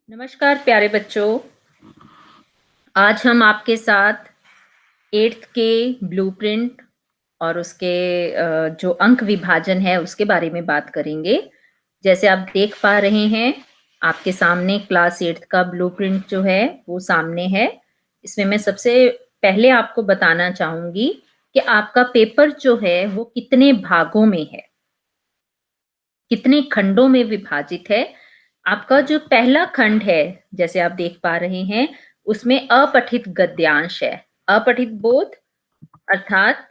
नमस्कार प्यारे बच्चों। आज हम आपके साथ 8th के ब्लूप्रिंट और उसके जो अंक विभाजन है उसके बारे में बात करेंगे। जैसे आप देख पा रहे हैं, आपके सामने क्लास 8th का ब्लूप्रिंट जो है वो सामने है। इसमें मैं सबसे पहले आपको बताना चाहूंगी कि आपका पेपर जो है वो कितने भागों में है, कितने खंडों में विभाजित है। आपका जो पहला खंड है, जैसे आप देख पा रहे हैं, उसमें अपठित गद्यांश है। अपठित बोध अर्थात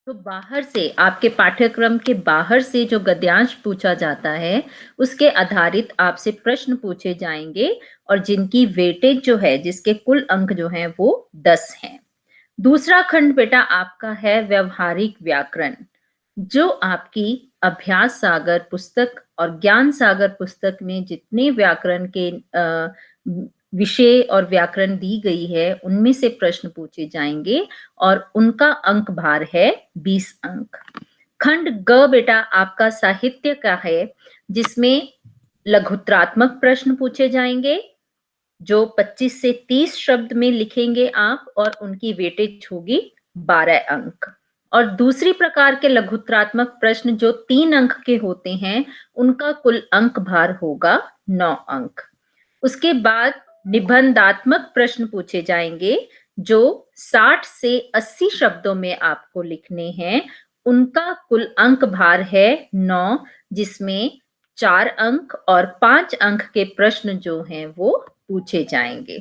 तो बाहर से, आपके पाठ्यक्रम के बाहर से जो गद्यांश पूछा जाता है उसके आधारित आपसे प्रश्न पूछे जाएंगे और जिनकी वेटेज जो है, जिसके कुल अंक जो हैं वो 10 हैं। दूसरा खंड बेटा आपका है व्यवहारिक व्याकरण, जो आपकी अभ्यास सागर पुस्तक और ज्ञान सागर पुस्तक में जितने व्याकरण के विषय और व्याकरण दी गई है उनमें से प्रश्न पूछे जाएंगे और उनका अंक भार है 20 अंक। खंड ग बेटा आपका साहित्य का है, जिसमें लघुत्रात्मक प्रश्न पूछे जाएंगे जो 25 से 30 शब्द में लिखेंगे आप, और उनकी वेटेज होगी 12 अंक। और दूसरी प्रकार के लघुत्रात्मक प्रश्न जो 3 अंक के होते हैं, उनका कुल अंक भार होगा 9 अंक। उसके बाद निबंधात्मक प्रश्न पूछे जाएंगे जो 60 से 80 शब्दों में आपको लिखने हैं। उनका कुल अंक भार है 9, जिसमें 4 अंक और 5 अंक के प्रश्न जो हैं वो पूछे जाएंगे।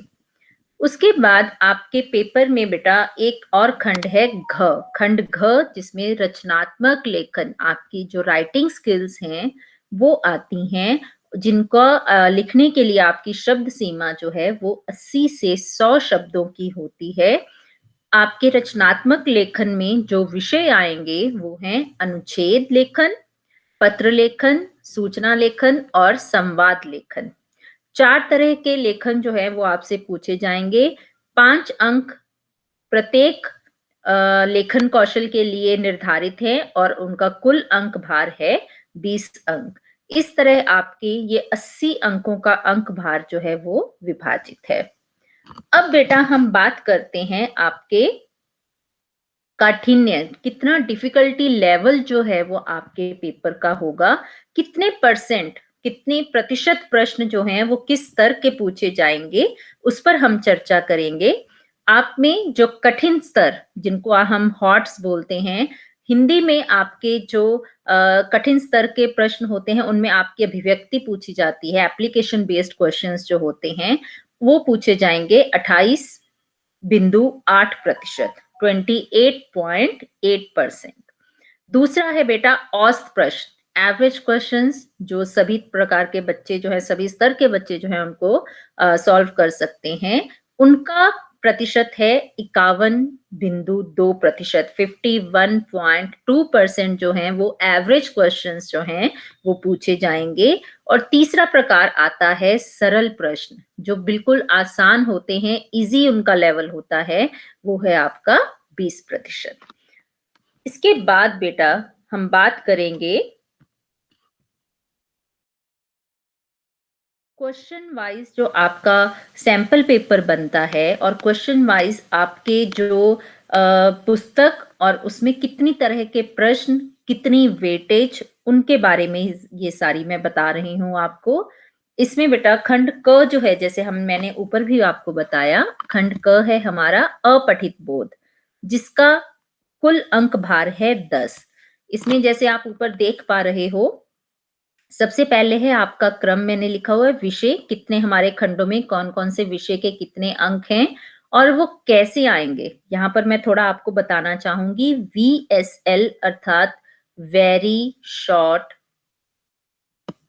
उसके बाद आपके पेपर में बेटा एक और खंड है घ, खंड घ, जिसमें रचनात्मक लेखन, आपकी जो राइटिंग स्किल्स हैं वो आती हैं, जिनको लिखने के लिए आपकी शब्द सीमा जो है वो 80 से 100 शब्दों की होती है। आपके रचनात्मक लेखन में जो विषय आएंगे वो हैं अनुच्छेद लेखन, पत्र लेखन, सूचना लेखन और संवाद लेखन। 4 तरह के लेखन जो है वो आपसे पूछे जाएंगे। 5 अंक प्रत्येक लेखन कौशल के लिए निर्धारित है और उनका कुल अंक भार है 20 अंक। इस तरह आपके ये 80 अंकों का अंक भार जो है वो विभाजित है। अब बेटा हम बात करते हैं आपके काठिन्य, कितना डिफिकल्टी लेवल जो है वो आपके पेपर का होगा, कितने परसेंट, कितने प्रतिशत प्रश्न जो हैं वो किस स्तर के पूछे जाएंगे, उस पर हम चर्चा करेंगे। आप में जो कठिन स्तर, जिनको हम हॉट्स बोलते हैं, हिंदी में आपके जो कठिन स्तर के प्रश्न होते हैं उनमें आपकी अभिव्यक्ति पूछी जाती है, एप्लीकेशन बेस्ड क्वेश्चंस जो होते हैं वो पूछे जाएंगे 28.8%, 28.8%। दूसरा है बेटा औसत प्रश्न, एवरेज क्वेश्चंस, जो सभी प्रकार के बच्चे जो है, सभी स्तर के बच्चे जो है उनको सॉल्व कर सकते हैं। उनका प्रतिशत है 51.2%, 51.2% जो है वो एवरेज क्वेश्चंस जो हैं वो पूछे जाएंगे। और तीसरा प्रकार आता है सरल प्रश्न, जो बिल्कुल आसान होते हैं, इजी उनका लेवल होता है, वो है आपका 20%। इसके बाद बेटा हम बात करेंगे क्वेश्चन वाइज, जो आपका सैंपल पेपर बनता है और क्वेश्चन वाइज आपके जो पुस्तक और उसमें कितनी तरह के प्रश्न, कितनी वेटेज, उनके बारे में ये सारी मैं बता रही हूँ आपको। इसमें बेटा खंड क जो है, जैसे मैंने ऊपर भी आपको बताया, खंड क है हमारा अपठित बोध, जिसका कुल अंक भार है 10। इसमें जैसे आप ऊपर देख पा रहे हो, सबसे पहले है आपका क्रम, मैंने लिखा हुआ है विषय, कितने हमारे खंडों में कौन कौन से विषय के कितने अंक हैं और वो कैसे आएंगे। यहाँ पर मैं थोड़ा आपको बताना चाहूंगी, VSL अर्थात वेरी शॉर्ट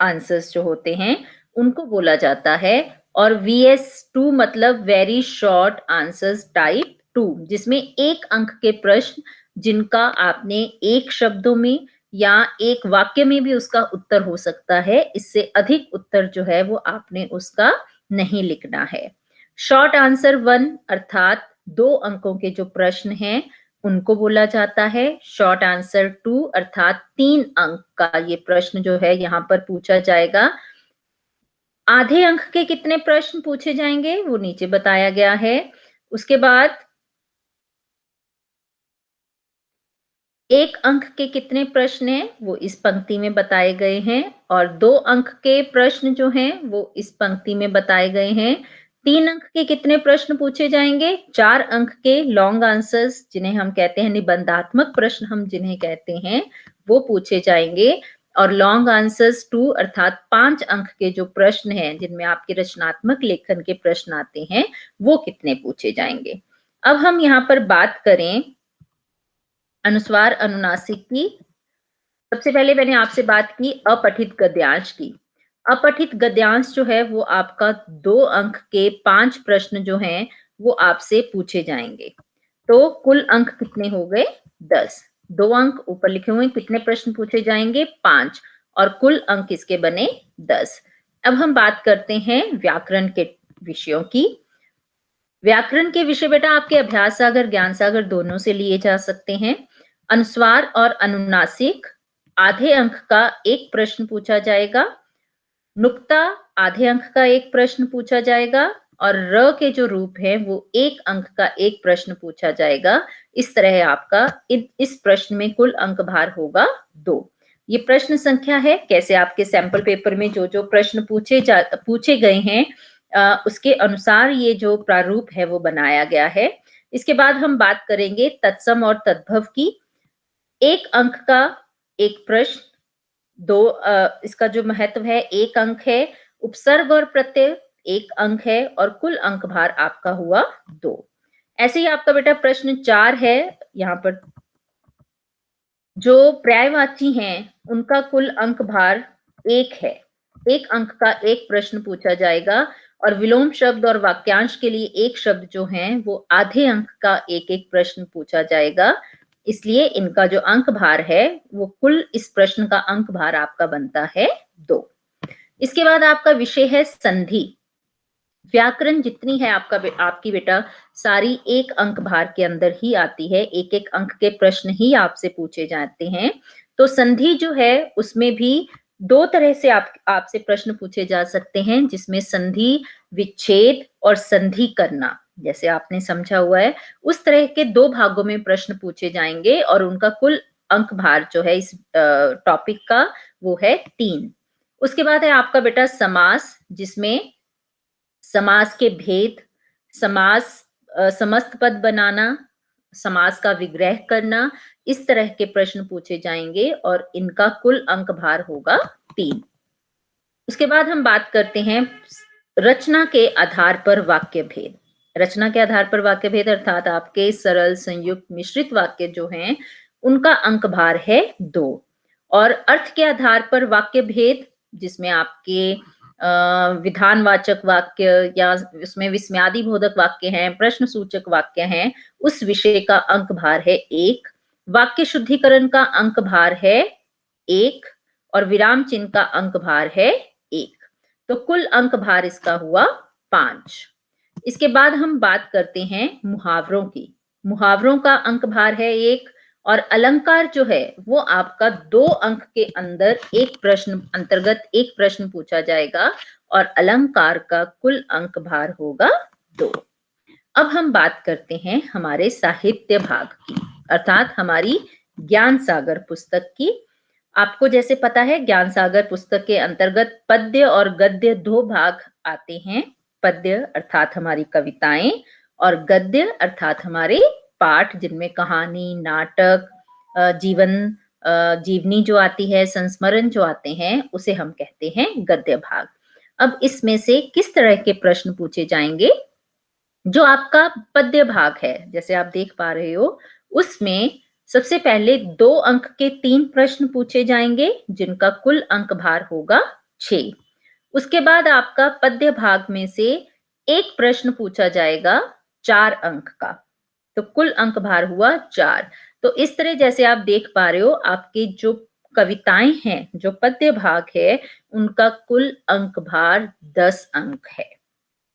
आंसर्स जो होते हैं उनको बोला जाता है, और VS2 मतलब वेरी शॉर्ट आंसर्स टाइप 2, जिसमें 1 अंक के प्रश्न जिनका आपने 1 शब्दों में या 1 वाक्य में भी उसका उत्तर हो सकता है, इससे अधिक उत्तर जो है वो आपने उसका नहीं लिखना है। शॉर्ट आंसर 1 अर्थात 2 अंकों के जो प्रश्न हैं उनको बोला जाता है। शॉर्ट आंसर 2 अर्थात 3 अंक का ये प्रश्न जो है यहाँ पर पूछा जाएगा। आधे अंक के कितने प्रश्न पूछे जाएंगे वो नीचे बताया गया है। उसके बाद 1 अंक के कितने प्रश्न हैं वो इस पंक्ति में बताए गए हैं और 2 अंक के प्रश्न जो हैं वो इस पंक्ति में बताए गए हैं। 3 अंक के कितने प्रश्न पूछे जाएंगे? 4 अंक के लॉन्ग आंसर्स जिन्हें हम कहते हैं निबंधात्मक प्रश्न हम जिन्हें कहते हैं वो पूछे जाएंगे और लॉन्ग आंसर्स 2 अर्थात 5 अंक के जो प्रश्न हैं जिनमें आपके रचनात्मक लेखन के प्रश्न आते हैं वो कितने पूछे जाएंगे। अब हम यहाँ पर बात करें अनुस्वार अनुनासिक की। सबसे पहले मैंने आपसे बात की अपठित गद्यांश की। अपठित गद्यांश जो है वो आपका 2 अंक के 5 प्रश्न जो हैं वो आपसे पूछे जाएंगे। तो कुल अंक कितने हो गए? 10। 2 अंक ऊपर लिखे हुए कितने प्रश्न पूछे जाएंगे? 5 और कुल अंक इसके बने 10। अब हम बात करते हैं व्याकरण के विषयों की। व्याकरण के विषय बेटा आपके अभ्यास सागर ज्ञान सागर दोनों से लिए जा सकते हैं। अनुस्वार और अनुनासिक आधे अंक का 1 प्रश्न पूछा जाएगा। नुक्ता आधे अंक का 1 प्रश्न पूछा जाएगा और र के जो रूप है वो 1 अंक का 1 प्रश्न पूछा जाएगा। इस तरह आपका इस प्रश्न में कुल अंक भार होगा 2। ये प्रश्न संख्या है। कैसे आपके सैंपल पेपर में जो प्रश्न पूछे गए हैं उसके अनुसार ये जो प्रारूप है वो बनाया गया है। इसके बाद हम बात करेंगे तत्सम और तद्भव की। 1 अंक का 1 प्रश्न, इसका जो महत्व है 1 अंक है। उपसर्ग और प्रत्यय 1 अंक है और कुल अंक भार आपका हुआ 2। ऐसे ही आपका बेटा प्रश्न 4 है। यहाँ पर जो पर्यायवाची हैं उनका कुल अंक भार 1 है। 1 अंक का 1 प्रश्न पूछा जाएगा और विलोम शब्द और वाक्यांश के लिए 1 शब्द जो हैं वो आधे अंक का 1-1 प्रश्न पूछा जाएगा। इसलिए इनका जो अंक भार है वो कुल इस प्रश्न का अंक भार आपका बनता है 2। इसके बाद आपका विषय है संधि। व्याकरण जितनी है आपकी बेटा सारी 1 अंक भार के अंदर ही आती है। 1-1 अंक के प्रश्न ही आपसे पूछे जाते हैं। तो संधि जो है उसमें भी 2 तरह से आपसे प्रश्न पूछे जा सकते हैं जिसमें संधि विच्छेद और संधि करना जैसे आपने समझा हुआ है उस तरह के 2 भागों में प्रश्न पूछे जाएंगे और उनका कुल अंक भार जो है इस टॉपिक का वो है 3। उसके बाद है आपका बेटा समास जिसमें समास के भेद, समस्त पद बनाना, समास का विग्रह करना, इस तरह के प्रश्न पूछे जाएंगे और इनका कुल अंक भार होगा 3। उसके बाद हम बात करते हैं रचना के आधार पर वाक्य भेद। रचना के आधार पर वाक्य भेद अर्थात आपके सरल, संयुक्त, मिश्रित वाक्य जो हैं उनका अंक भार है 2 और अर्थ के आधार पर वाक्य भेद जिसमें आपके विधानवाचक वाक्य या उसमें विस्मयादि बोधक वाक्य हैं, प्रश्न सूचक वाक्य हैं, उस विषय का अंक भार है 1। वाक्य शुद्धिकरण का अंक भार है 1 और विराम चिन्ह का अंक भार है 1। तो कुल अंक भार इसका हुआ 5। इसके बाद हम बात करते हैं मुहावरों की। मुहावरों का अंक भार है 1 और अलंकार जो है वो आपका 2 अंक के अंदर 1 प्रश्न अंतर्गत 1 प्रश्न पूछा जाएगा और अलंकार का कुल अंक भार होगा 2। अब हम बात करते हैं हमारे साहित्य भाग की अर्थात हमारी ज्ञान सागर पुस्तक की। आपको जैसे पता है ज्ञान सागर पुस्तक के अंतर्गत पद्य और गद्य 2 भाग आते हैं। पद्य अर्थात हमारी कविताएं और गद्य अर्थात हमारे पाठ जिनमें कहानी, नाटक, जीवनी जो आती है, संस्मरण जो आते हैं उसे हम कहते हैं गद्य भाग। अब इसमें से किस तरह के प्रश्न पूछे जाएंगे? जो आपका पद्य भाग है जैसे आप देख पा रहे हो उसमें सबसे पहले 2 अंक के 3 प्रश्न पूछे जाएंगे जिनका कुल अंक भार होगा 6। उसके बाद आपका पद्य भाग में से 1 प्रश्न पूछा जाएगा 4 अंक का, तो कुल अंक भार हुआ 4। तो इस तरह जैसे आप देख पा रहे हो आपके जो कविताएं हैं, जो पद्य भाग है, उनका कुल अंक भार 10 अंक है।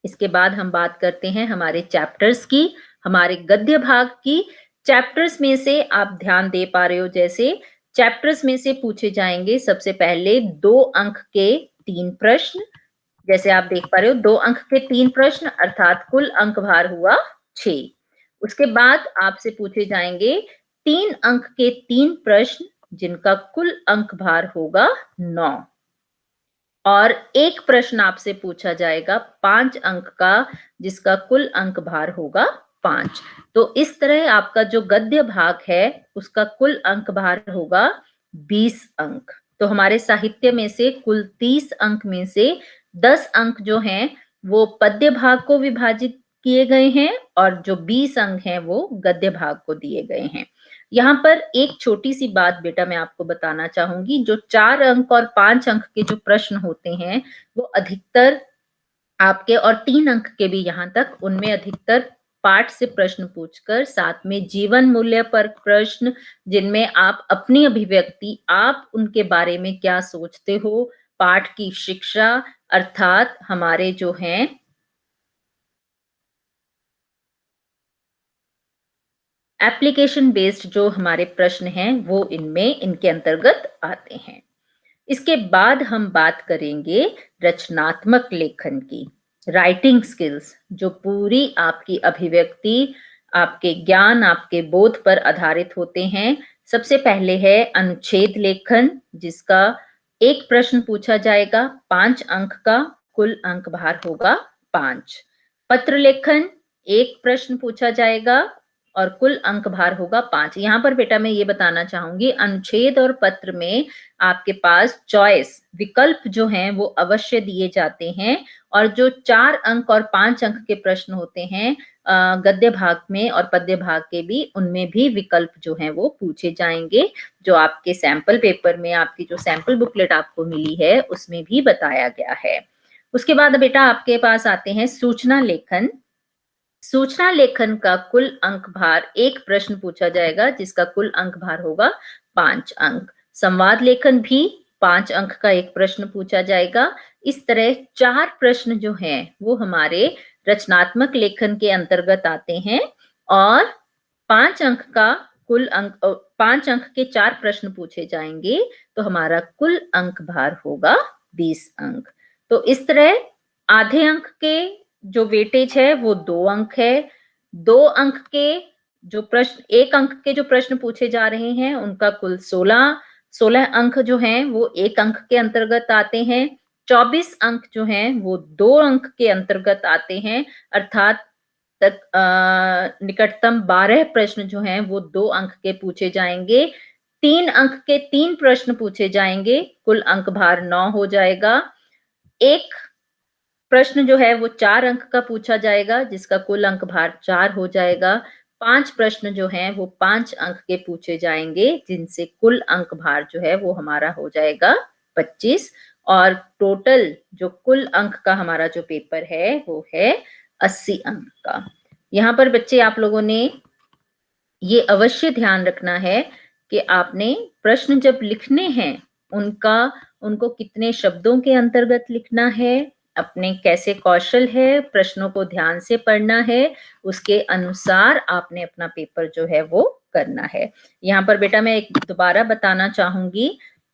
इसके बाद हम बात करते हैं हमारे चैप्टर्स की, हमारे गद्य भाग की। चैप्टर्स में से आप ध्यान दे पा रहे हो जैसे चैप्टर्स में से पूछे जाएंगे सबसे पहले 2 अंक के 3 प्रश्न, जैसे आप देख पा रहे हो 2 अंक के 3 प्रश्न अर्थात कुल अंक भार हुआ 6। उसके बाद आपसे पूछे जाएंगे 3 अंक के 3 प्रश्न जिनका कुल अंक भार होगा 9 और एक प्रश्न आपसे पूछा जाएगा 5 अंक का जिसका कुल अंक भार होगा 5। तो इस तरह आपका जो गद्य भाग है उसका कुल अंक भार होगा 20 अंक। तो हमारे साहित्य में से कुल 30 अंक में से 10 अंक जो हैं वो पद्य भाग को विभाजित किए गए हैं और जो 20 अंक हैं वो गद्य भाग को दिए गए हैं। यहाँ पर एक छोटी सी बात बेटा मैं आपको बताना चाहूंगी, जो 4 अंक और 5 अंक के जो प्रश्न होते हैं वो अधिकतर आपके, और 3 अंक के भी यहाँ तक, उनमें अधिकतर पाठ से प्रश्न पूछकर साथ में जीवन मूल्य पर प्रश्न जिनमें आप अपनी अभिव्यक्ति, आप उनके बारे में क्या सोचते हो, पाठ की शिक्षा अर्थात हमारे जो हैं एप्लीकेशन बेस्ड जो हमारे प्रश्न हैं वो इनमें इनके अंतर्गत आते हैं। इसके बाद हम बात करेंगे रचनात्मक लेखन की, राइटिंग स्किल्स, जो पूरी आपकी अभिव्यक्ति, आपके ज्ञान, आपके बोध पर आधारित होते हैं। सबसे पहले है अनुच्छेद लेखन, जिसका एक प्रश्न पूछा जाएगा 5 अंक का, कुल अंक भार होगा 5। पत्र लेखन, एक प्रश्न पूछा जाएगा और कुल अंक भार होगा 5। यहाँ पर बेटा मैं ये बताना चाहूंगी, अनुच्छेद और पत्र में आपके पास चॉइस विकल्प जो हैं वो अवश्य दिए जाते हैं, और जो 4 अंक और 5 अंक के प्रश्न होते हैं गद्य भाग में और पद्य भाग के भी, उनमें भी विकल्प जो हैं वो पूछे जाएंगे, जो आपके सैंपल पेपर में, आपकी जो सैंपल बुकलेट आपको मिली है उसमें भी बताया गया है। उसके बाद बेटा आपके पास आते हैं सूचना लेखन। सूचना लेखन का कुल अंक भार, एक प्रश्न पूछा जाएगा जिसका कुल अंक भार होगा 5 अंक। संवाद लेखन भी 5 अंक का एक प्रश्न पूछा जाएगा। इस तरह 4 प्रश्न जो हैं वो हमारे रचनात्मक लेखन के अंतर्गत आते हैं, और 5 अंक का कुल अंक, 5 अंक के 4 प्रश्न पूछे जाएंगे, तो हमारा कुल अंक भार होगा 20 अंक। तो इस तरह आधे अंक के जो वेटेज है वो 2 अंक है। 2 अंक के जो प्रश्न, 1 अंक के जो प्रश्न पूछे जा रहे हैं उनका कुल 16 अंक जो हैं वो 1 अंक के अंतर्गत आते हैं। 24 अंक जो हैं वो 2 अंक के अंतर्गत आते हैं, अर्थात तक निकटतम 12 प्रश्न जो हैं वो 2 अंक के पूछे जाएंगे। 3 अंक के 3 प्रश्न पूछे जाएंगे, कुल अंक भार 9 हो जाएगा। एक प्रश्न जो है वो 4 अंक का पूछा जाएगा जिसका कुल अंक भार 4 हो जाएगा। 5 प्रश्न जो हैं वो 5 अंक के पूछे जाएंगे जिनसे कुल अंक भार जो है वो हमारा हो जाएगा 25, और टोटल जो कुल अंक का हमारा जो पेपर है वो है 80 अंक का। यहाँ पर बच्चे आप लोगों ने ये अवश्य ध्यान रखना है कि आपने प्रश्न जब लिखने हैं उनको कितने शब्दों के अंतर्गत लिखना है, अपने कैसे कौशल है, प्रश्नों को ध्यान से पढ़ना है, उसके अनुसार आपने अपना पेपर जो है वो करना है। यहाँ पर बेटा मैं एक दोबारा बताना चाहूंगी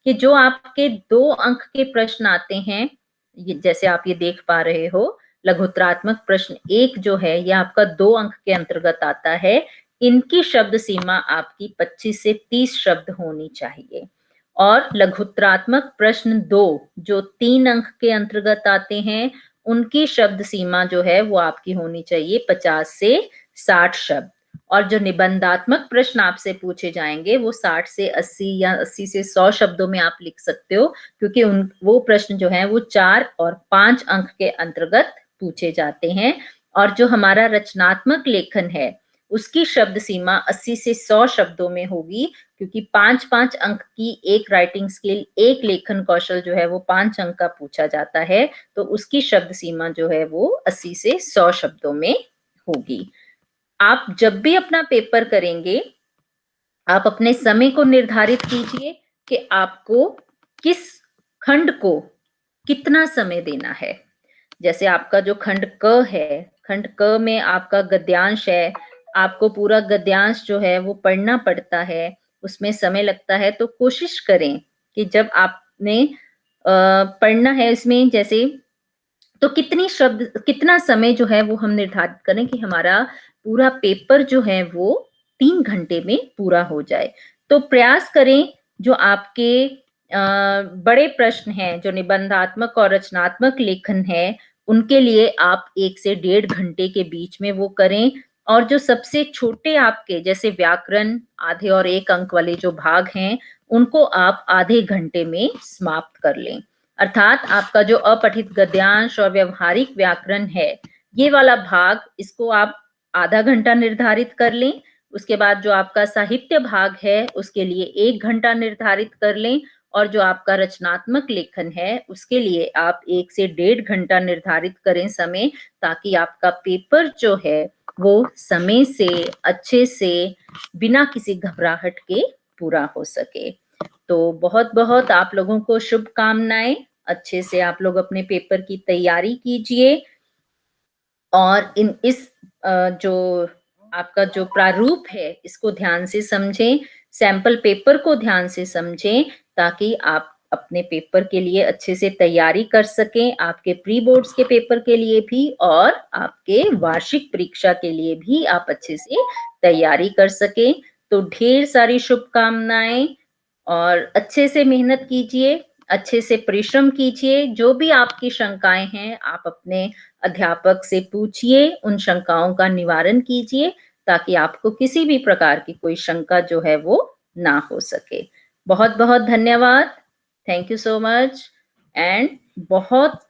कि जो आपके 2 अंक के प्रश्न आते हैं, जैसे आप ये देख पा रहे हो, लघुत्रात्मक प्रश्न 1 जो है ये आपका 2 अंक के अंतर्गत आता है। इनकी शब्द सीमा आपकी 25 से 30 शब्द होनी चाहिए, और लघुत्रात्मक प्रश्न 2 जो 3 अंक के अंतर्गत आते हैं उनकी शब्द सीमा जो है वो आपकी होनी चाहिए 50 से 60 शब्द, और जो निबंधात्मक प्रश्न आपसे पूछे जाएंगे वो 60 से 80 या 80 से 100 शब्दों में आप लिख सकते हो, क्योंकि वो प्रश्न जो है वो 4 और 5 अंक के अंतर्गत पूछे जाते हैं। और जो हमारा रचनात्मक लेखन है उसकी शब्द सीमा 80 से 100 शब्दों में होगी, क्योंकि 5-5 अंक की एक राइटिंग स्किल, एक लेखन कौशल जो है वो 5 अंक का पूछा जाता है, तो उसकी शब्द सीमा जो है वो 80 से 100 शब्दों में होगी। आप जब भी अपना पेपर करेंगे, आप अपने समय को निर्धारित कीजिए कि आपको किस खंड को कितना समय देना है। जैसे आपका जो खंड क है, खंड क में आपका गद्यांश है, आपको पूरा गद्यांश जो है वो पढ़ना पड़ता है, उसमें समय लगता है, तो कोशिश करें कि जब आपने पढ़ना है इसमें, जैसे तो कितना समय जो है वो हम निर्धारित करें कि हमारा पूरा पेपर जो है वो 3 घंटे में पूरा हो जाए। तो प्रयास करें जो आपके बड़े प्रश्न हैं, जो निबंधात्मक और रचनात्मक लेखन है, उनके लिए आप 1 से डेढ़ घंटे के बीच में वो करें और जो सबसे छोटे आपके जैसे व्याकरण, आधे और 1 अंक वाले जो भाग हैं, उनको आप आधे घंटे में समाप्त कर लें। अर्थात आपका जो अपठित गद्यांश और व्यवहारिक व्याकरण है, ये वाला भाग इसको आप आधा घंटा निर्धारित कर लें। उसके बाद जो आपका साहित्य भाग है, उसके लिए 1 घंटा निर्धारित कर लें और जो आपका रचनात्मक लेखन है, उसके लिए आप 1 से डेढ़ घंटा निर्धारित करें समय, ताकि आपका पेपर जो है, वो समय से, अच्छे से, बिना किसी घबराहट के पूरा हो सके। तो बहुत-बहुत आप लोगों को शुभकामनाएँ। अच्छे से आप लोग अपने पेपर की तैयारी कीजिए और जो आपका जो प्रारूप है, इसको ध्यान से समझें, सैंपल पेपर को ध्यान से समझें, ताकि आप अपने पेपर के लिए अच्छे से तैयारी कर सकें, आपके प्री बोर्ड्स के पेपर के लिए भी और आपके वार्षिक परीक्षा के लिए भी आप अच्छे से तैयारी कर सकें। तो ढेर सारी शुभकामनाएँ और अच्छे से मेहनत कीजिए, अच्छे से परिश्रम कीजिए। जो भी आपकी शंकाएँ हैं, आप अपने अध्यापक से पूछिए, उन शंकाओं का निवारण कीजिए, ताकि आपको किसी भी प्रकार की कोई शंका जो है वो ना हो सके। बहुत-बहुत धन्यवाद। Thank you so much and बहुत